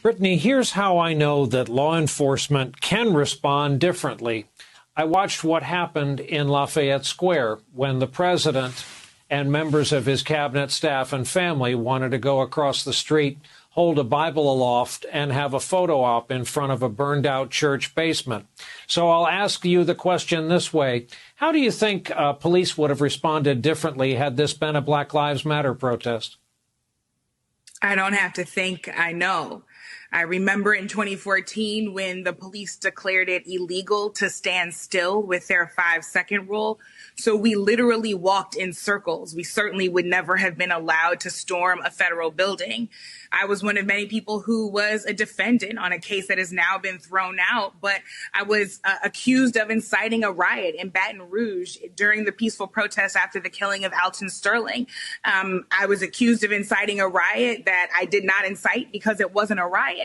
Brittany, here's how I know that law enforcement can respond differently. I watched what happened in Lafayette Square when the president and members of his cabinet staff and family wanted to go across the street, hold a Bible aloft, and have a photo op in front of a burned-out church basement. So I'll ask you the question this way. How do you think police would have responded differently had this been a Black Lives Matter protest? I don't have to think, I know. I remember in 2014 when the police declared it illegal to stand still with their 5-second rule. So we literally walked in circles. We certainly would never have been allowed to storm a federal building. I was one of many people who was a defendant on a case that has now been thrown out, but I was accused of inciting a riot in Baton Rouge during the peaceful protest after the killing of Alton Sterling. I was accused of inciting a riot that I did not incite because it wasn't a riot.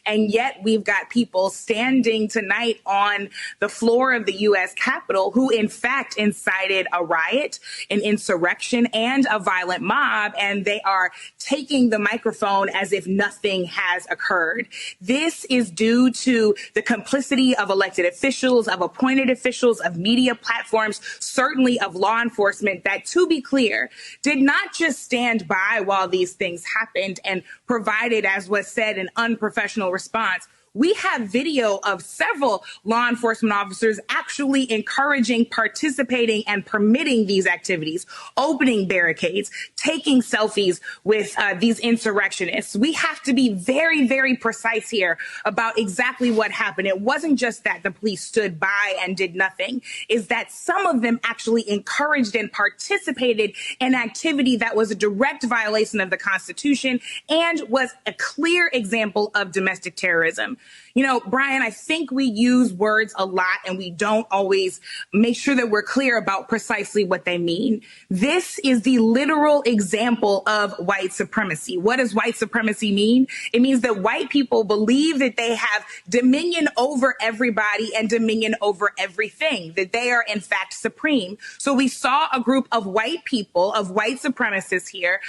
And yet we've got people standing tonight on the floor of the U.S. Capitol who in fact incited a riot, an insurrection, and a violent mob, and they are taking the microphone as if nothing has occurred. This is due to the complicity of elected officials, of appointed officials, of media platforms, certainly of law enforcement that, to be clear, did not just stand by while these things happened and provided, as was said, an unprofessional response. We have video of several law enforcement officers actually encouraging, participating, and permitting these activities, opening barricades, taking selfies with these insurrectionists. We have to be very, very precise here about exactly what happened. It wasn't just that the police stood by and did nothing, is that some of them actually encouraged and participated in activity that was a direct violation of the Constitution and was a clear example of domestic terrorism. You know, Brian, I think we use words a lot and we don't always make sure that we're clear about precisely what they mean. This is the literal example of white supremacy. What does white supremacy mean? It means that white people believe that they have dominion over everybody and dominion over everything, that they are in fact supreme. So we saw a group of white people, of white supremacists here,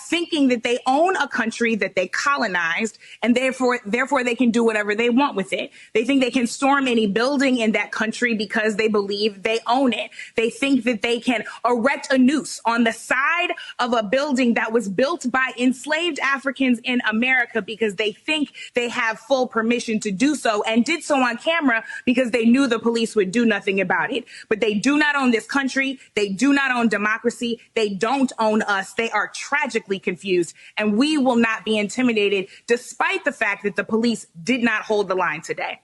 thinking that they own a country that they colonized and therefore they can do whatever they want with it. They think they can storm any building in that country because they believe they own it. They think that they can erect a noose on the side of a building that was built by enslaved Africans in America because they think they have full permission to do so and did so on camera because they knew the police would do nothing about it. But they do not own this country. They do not own democracy. They don't own us. They are tragically confused, and we will not be intimidated despite the fact that the police did not hold the line today.